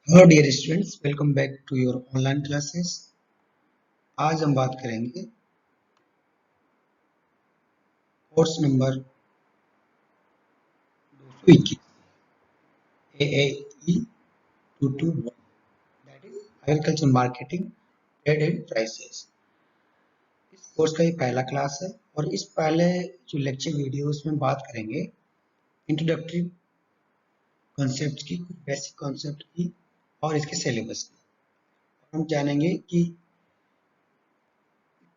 Hello dear students, welcome back to your online classes. आज हम बात करेंगे course number 221 AAE 221, that is agriculture marketing trade and prices. इस course का ये पहला क्लास है और इस पहले जो लेक्चर वीडियो उसमें बात करेंगे इंट्रोडक्टरी कॉन्सेप्ट की, कुछ बेसिक कॉन्सेप्ट की और इसके सिलेबस की। हम जानेंगे कि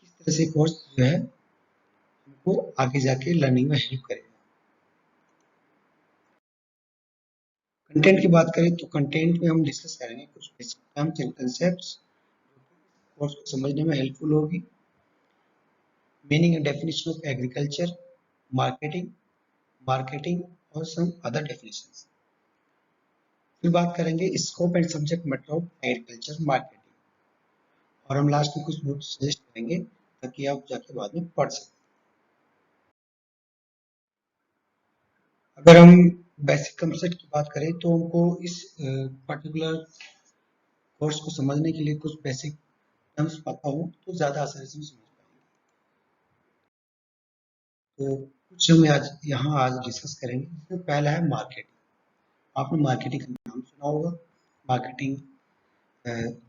किस तरह से कोर्स जो है हमको आगे जाके लर्निंग में हेल्प करेगा। कंटेंट की बात करें तो कंटेंट में हम डिस्कस करेंगे कुछ basic terms and concepts course को समझने में हेल्पफुल होगी। Meaning and definition of agriculture, marketing marketing और सम अदर डेफिनेशंस। फिर बात करेंगे scope and subject matter of agriculture marketing और हम लास्ट में कुछ बुक्स सजेस्ट करेंगे ताकि आप जाके बाद में पढ़ सकें। अगर हम बेसिक कंसेप्ट की बात करें तो हमको इस पर्टिकुलर कोर्स को समझने के लिए कुछ बेसिक टर्म्स पता हो तो ज़्यादा आसानी से समझ पाएंगे। तो कुछ हम आज डिस्कस करेंगे। जिसमें पहला है मार्केटिंग। आपने मार्केटिंग का नाम सुना होगा। मार्केटिंग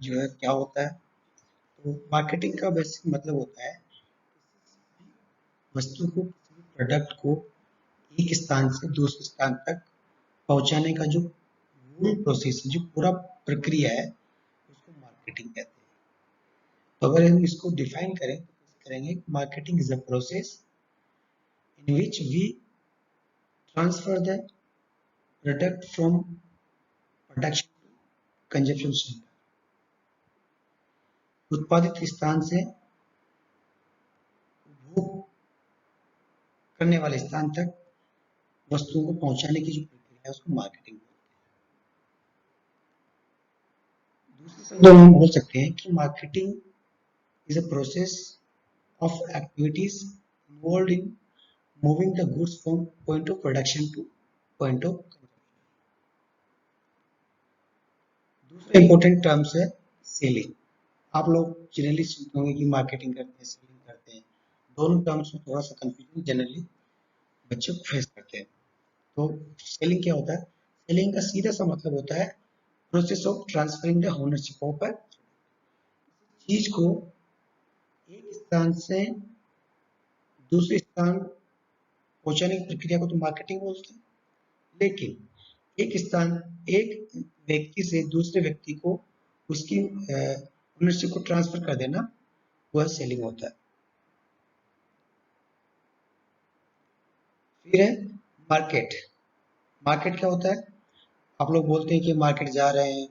जो है क्या होता है, तो मार्केटिंग का बेसिक मतलब होता है वस्तु को, किसी भी प्रोडक्ट को एक स्थान से दूसरे स्थान तक पहुंचाने का जो मूल प्रोसेस, जो पूरा प्रक्रिया है, उसको मार्केटिंग कहते हैं। तो अगर हम इसको डिफाइन करें तो कैसे करेंगे? Marketing is a process in which we transfer the product from production to consumption centre. उत्पादित स्थान से उपभोग करने वाले स्थान तक वस्तुओं को पहुंचाने की जो प्रक्रिया है उसको मार्केटिंग बोलते हैं। दूसरे शब्दों में हम बोल सकते हैं कि marketing is a process of activities involved in moving the goods from point of production to point of consumption. दूसरा इंपॉर्टेंट टर्म्स है सेलिंग। आप लोग जनरली सुनते होंगे कि मार्केटिंग करते हैं, सेलिंग करते हैं। दोनों टर्म्स में थोड़ा सा कंफ्यूजन जनरली बच्चे को फेस करते हैं। तो सेलिंग क्या होता है? सेलिंग का सीधा सा मतलब होता है process of transferring the ownership of a चीज को एक स्थान से दूसरे स्थान पहुंचाने की प्रक्रिया को तो मार्केटिंग बोलते हैं। लेकिन एक व्यक्ति से दूसरे व्यक्ति को उसकी ओनरशिप को ट्रांसफर कर देना, वह सेलिंग होता है। फिर है मार्केट। मार्केट क्या होता है? आप लोग बोलते हैं कि मार्केट जा रहे हैं,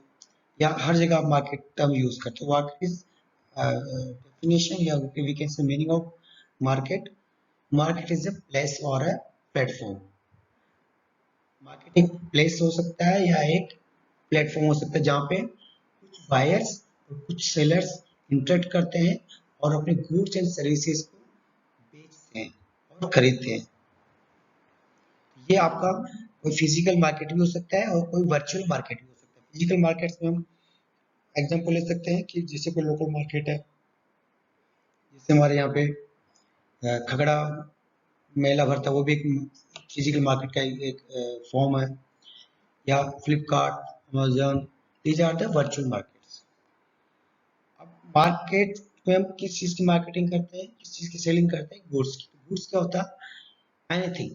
या हर जगह आप मार्केट टर्म यूज करते हो। व्हाट इज डेफिनेशन या we can say meaning of market? Market is a place और अ प्लेटफॉर्म। मार्केट एक प्लेस हो सकता है या एक प्लेटफॉर्म हो सकता है जहाँ पे कुछ बायर्स और कुछ सेलर्स इंटरेक्ट करते हैं और अपने गुड्स एंड सर्विसेज को बेचते हैं और खरीदते हैं। ये आपका कोई फिजिकल मार्केट भी हो सकता है और कोई वर्चुअल मार्केट भी हो सकता है। फिजिकल मार्केट में हम एग्जांपल ले सकते हैं कि जैसे कोई लोकल मार्केट है, जैसे हमारे यहाँ पे खगड़ा मेला भरता है, वो भी एक फिजिकल मार्केट का एक फॉर्म है। या Flipkart, Amazon, these are the virtual markets. अब मार्केट में हम किस चीज की मार्केटिंग करते हैं, किस चीज की सेलिंग करते हैं? गुड्स की। गुड्स क्या होता है? एनीथिंग,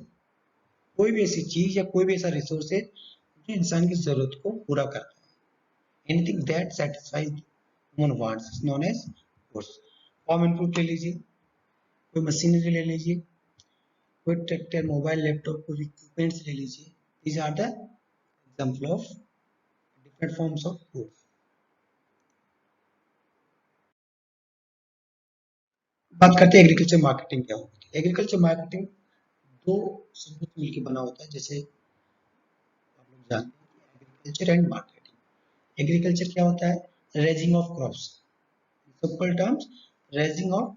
कोई भी ऐसी चीज या कोई भी ऐसा रिसोर्स है जो इंसान की जरूरत को पूरा करता है। Anything that satisfies human wants is known as goods. Form input ले लीजिए, कोई मशीनरी ले लीजिए, कोई ट्रैक्टर, मोबाइल, लैपटॉप, कोई इक्विपमेंट्स ले लीजिए। These are the example of different forms of goods. बात करते हैं एग्रीकल्चर मार्केटिंग क्या होती है। एग्रीकल्चर मार्केटिंग दो शब्दों से मिलकर बना होता है, जैसे आप लोग जानते हैं एग्रीकल्चर एंड मार्केटिंग। एग्रीकल्चर क्या होता है? Raising of crops. Simple terms, raising of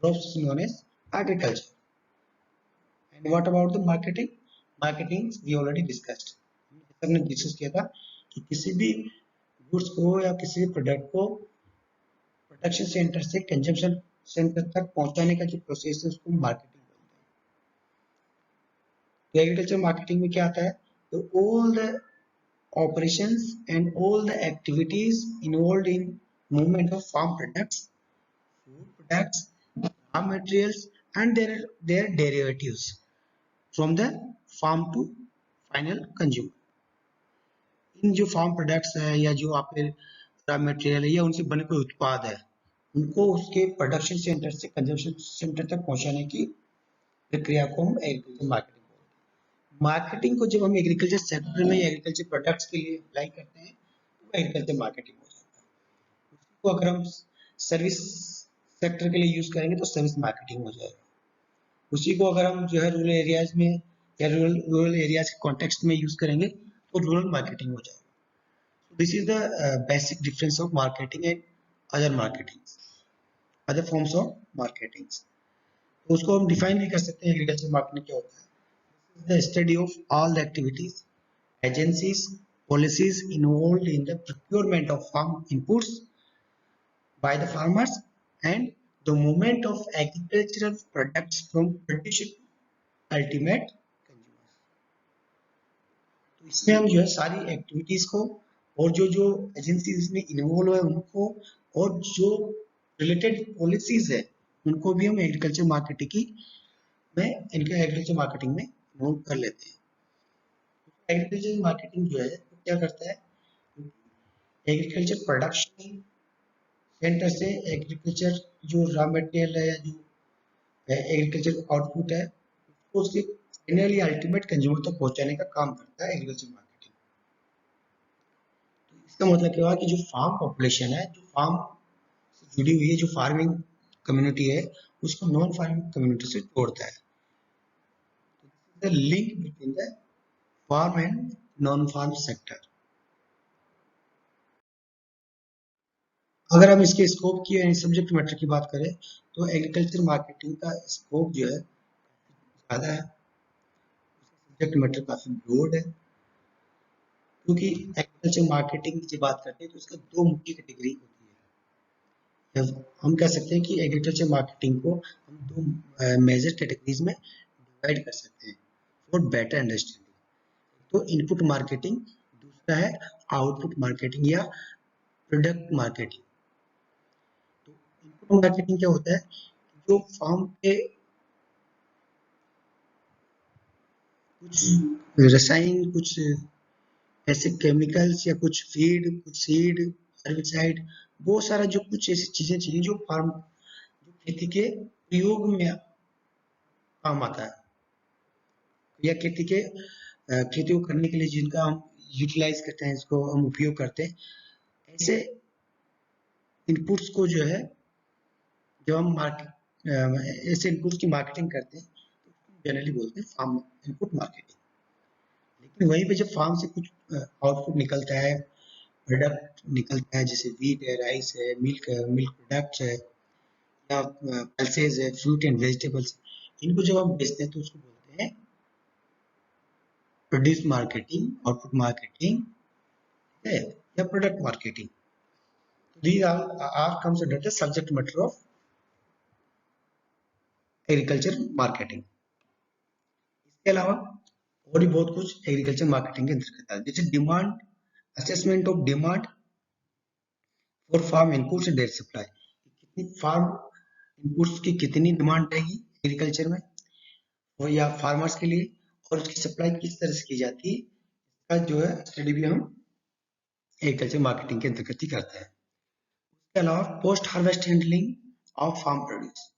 crops is known as agriculture. And what about the marketing? Marketing we already discussed, हमने डिस्कस किया था कि किसी भी गुड्स को या किसी प्रोडक्ट को प्रोडक्शन सेंटर से कंजम्पशन सेंटर तक पहुंचाने का जो प्रोसेस है उसको मार्केटिंग बोलते हैं। तो एग्रीकल्चर मार्केटिंग में क्या आता है, तो all the operations and all the activities involved in movement of farm products, food products, raw materials and their derivatives from the farm to final consumer। इन जो फार्म प्रोडक्ट्स है या जो आपके रॉ मटेरियल है या उनसे बने कोई उत्पाद है, उनको उसके प्रोडक्शन सेंटर से कंजम्पशन सेंटर तक पहुंचाने की प्रक्रिया को हम एग्रीकल्चर मार्केटिंग बोलते हैं। मार्केटिंग को जब हम एग्रीकल्चर सेक्टर में एग्रीकल्चर प्रोडक्ट्स के लिए अप्लाई करते हैं तो एग्रीकल्चर मार्केटिंग हो जाता है। उसको अगर हम सर्विस सेक्टर के लिए यूज करेंगे तो सर्विस मार्केटिंग हो जाएगा। उसी को अगर हम जो है रूरल एरियाज में या रूरल एरियाज के कॉन्टेक्स्ट में यूज करेंगे तो रूरल मार्केटिंग हो जाएगा। This is the basic difference of marketing and other marketing, other forms of marketing. तो उसको हम डिफाइन भी कर सकते हैं एग्रीकल्चर मार्केटिंग क्या होता है। The study of all the activities, agencies, policies involved in the procurement of farm inputs by the farmers and the movement of agricultural products from producer to ultimate consumers। तो इसमें हम जो है सारी activities को और जो जो एजेंसीज इसमें इन्वॉल्व है उनको और जो रिलेटेड पॉलिसीज है उनको भी हम एग्रीकल्चर मार्केटिंग की में इनके एग्रीकल्चर मार्केटिंग में इन्वॉल्व कर लेते हैं। एग्रीकल्चर मार्केटिंग जो है तो क्या करता है, एग्रीकल्चर प्रोडक्शन सेंटर से एग्रीकल्चर जो रॉ मटेरियल है या जो एग्रीकल्चर आउटपुट है उसको उसके फाइनली अल्टीमेट कंज्यूमर तक पहुंचाने का काम करता है एग्रीकल्चर मार्केटिंग। तो इसका मतलब क्या हुआ कि जो फार्म पॉपुलेशन है, जो फार्म से जुड़ी हुई है, जो फार्मिंग कम्युनिटी है उसको नॉन फार्मिंग कम्युनिटी से जोड़ता है। The link between the farm and non farm sector. अगर हम इसके स्कोप की यानी सब्जेक्ट मैटर की बात करें तो एग्रीकल्चर मार्केटिंग का स्कोप जो है ज़्यादा है, सब्जेक्ट मैटर काफ़ी ब्रॉड है, क्योंकि एग्रीकल्चर मार्केटिंग की जब बात करते हैं तो इसका दो मुख्य कैटेगरी होती है। हम कह सकते हैं कि एग्रीकल्चर मार्केटिंग को हम दो मेजर कैटेगरीज में डिवाइड कर सकते हैं फॉर बेटर अंडरस्टैंडिंग। तो इनपुट मार्केटिंग, दूसरा है आउटपुट मार्केटिंग या प्रोडक्ट मार्केटिंग। तो इनपुट मार्केटिंग क्या होता है, जो फार्म पे कुछ रसायन, कुछ ऐसे केमिकल्स या कुछ फीड, कुछ सीड, हर्बिसाइड, बहुत सारा जो कुछ ऐसी चीजें चाहिए जो फार्म जो खेती के प्रयोग में काम आता है या खेती को करने के लिए जिनका हम यूटिलाइज करते हैं, इसको हम उपयोग करते हैं, ऐसे इनपुट्स को जो है जब हम ऐसे इनपुट्स की मार्केटिंग करते हैं तो जनरली बोलते हैं फार्म इनपुट मार्केटिंग। लेकिन वहीं पे जब फार्म से कुछ आउटपुट निकलता है, प्रोडक्ट निकलता है, जैसे वीट है, राइस है, मिल्क प्रोडक्ट्स है या पल्सेस है, फ्रूट एंड वेजिटेबल्स, इनको जब हम बेचते हैं तो उसको बोलते हैं प्रोड्यूस मार्केटिंग, आउटपुट मार्केटिंग है या product marketing. These are considered the subject matter of agriculture marketing. इसके अलावा और भी बहुत कुछ एग्रीकल्चर मार्केटिंग के अंतर्गत आता है, जैसे demand assessment of demand for farm inputs and their supply. कितनी फार्म इनपुट्स की कितनी डिमांड रहेगी एग्रीकल्चर में और या फार्मर्स के लिए, और उसकी सप्लाई किस तरह से की जाती है, इसका जो है स्टडी भी हम एग्रीकल्चर मार्केटिंग के अंतर्गत ही करते हैं। इसके अलावा post harvest handling of farm produce.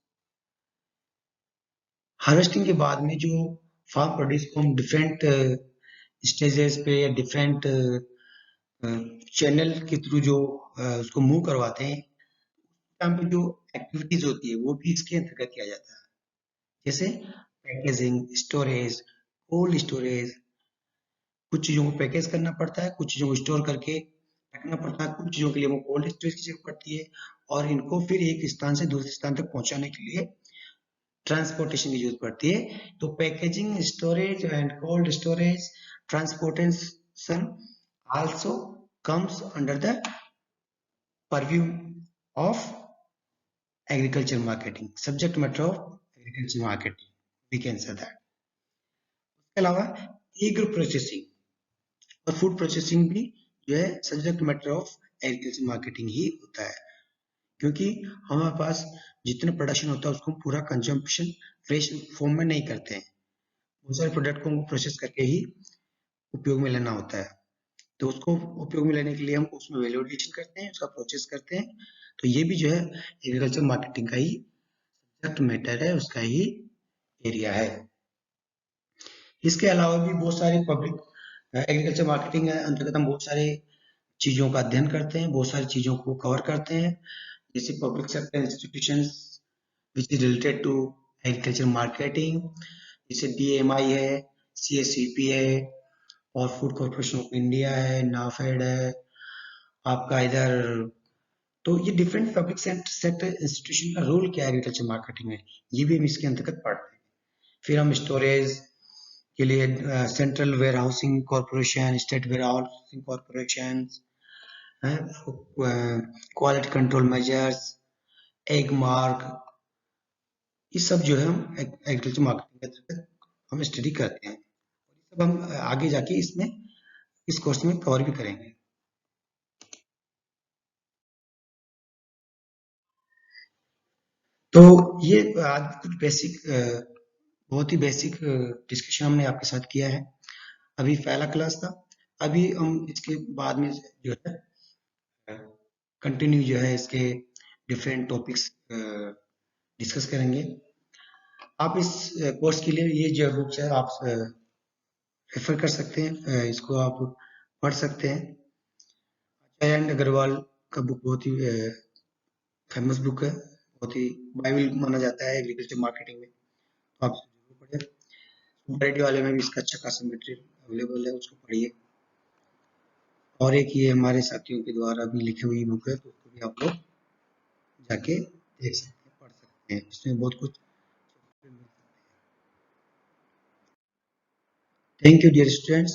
Harvesting के बाद में जो फार्म प्रोड्यूस को हम डिफरेंट स्टेजेस पे या डिफरेंट चैनल के थ्रू जो उसको मूव करवाते हैं, टाइम पे जो एक्टिविटीज होती है वो भी इसके अंतर्गत किया जाता है, जैसे पैकेजिंग, स्टोरेज, कोल्ड स्टोरेज। कुछ चीज़ों को पैकेज करना पड़ता है, कुछ चीज़ों को स्टोर करके रखना पड़ता है, कुछ चीज़ों के लिए वो कोल्ड स्टोरेज की जरूरत पड़ती है और इनको फिर एक स्थान से दूसरे स्थान तक पहुंचाने के लिए ट्रांसपोर्टेशन की जरूरत पड़ती है। तो packaging, storage and cold storage, transportation also comes under the purview of agriculture marketing, subject matter of agriculture marketing, we can say that. इसके अलावा एग्रो प्रोसेसिंग और फूड प्रोसेसिंग भी जो है subject matter of agriculture marketing ही होता है, क्योंकि हमारे पास जितना प्रोडक्शन होता है उसको पूरा कंजम्पशन फ्रेश फॉर्म में नहीं करते हैं, बहुत सारे प्रोडक्ट को प्रोसेस करके ही उपयोग में लेना होता है। तो उसको उपयोग में लेने के लिए हम उसमें वैल्यू एडिशन करते हैं, उसका प्रोसेस करते हैं। तो ये भी जो है एग्रीकल्चर मार्केटिंग का ही सब्जेक्ट मैटर है, उसका ही एरिया है। इसके अलावा भी बहुत सारे पब्लिक एग्रीकल्चर मार्केटिंग अंतर्गत हम बहुत सारे चीजों का अध्ययन करते हैं, बहुत सारी चीजों को कवर करते हैं, जैसे public sector institutions which is related to agriculture marketing, जैसे DMI है, CSCP है, और फूड कॉर्पोरेशन ऑफ इंडिया है, नाफेड है आपका इधर। तो ये डिफरेंट पब्लिक सेक्टर इंस्टीट्यूशन का रोल क्या है एग्रीकल्चर मार्केटिंग में, ये भी हम इसके अंतर्गत पढ़ते हैं। फिर हम स्टोरेज के लिए central warehousing corporation, state warehousing corporation, quality control measures, Agmark, ये सब जो है हम एग्रीकल्चर मार्केटिंग के अंतर्गत हम स्टडी करते हैं। सब हम आगे जाके इसमें इस कोर्स में कवर भी करेंगे। तो ये आज कुछ बेसिक बहुत ही बेसिक डिस्कशन हमने आपके साथ किया है। अभी पहला क्लास था, अभी हम इसके बाद में जो है कंटिन्यू जो है इसके डिफरेंट टॉपिक्स डिस्कस करेंगे। आप इस कोर्स के लिए ये जो बुक्स है आप रेफर कर सकते हैं, इसको आप पढ़ सकते हैं। एंड अग्रवाल का बुक बहुत ही फेमस बुक है, बहुत ही बाइबल माना जाता है एग्रीकल्चर मार्केटिंग में, तो आप जरूर पढ़िए। रेडियो वाले में भी इसका अच्छा खासा मटेरियल अवेलेबल है, उसको पढ़िए। और एक ये हमारे साथियों के द्वारा भी लिखी हुई बुक है, तो उसको भी आप लोग जाके देख सकते हैं, पढ़ सकते हैं, इसमें बहुत कुछ। Thank you dear students,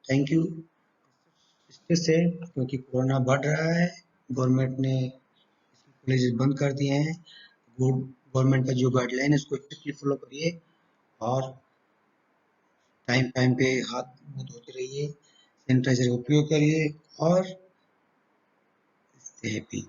thank you. इससे क्योंकि कोरोना बढ़ रहा है, गवर्नमेंट ने कॉलेजेस बंद कर दिए हैं, गवर्नमेंट का जो गाइडलाइन है उसको स्ट्रिक्टली फॉलो करिए, और टाइम टाइम पे हाथ मुंह धोते रहिए, सैनिटाइजर का उपयोग करिए, और स्टे हैप्पी।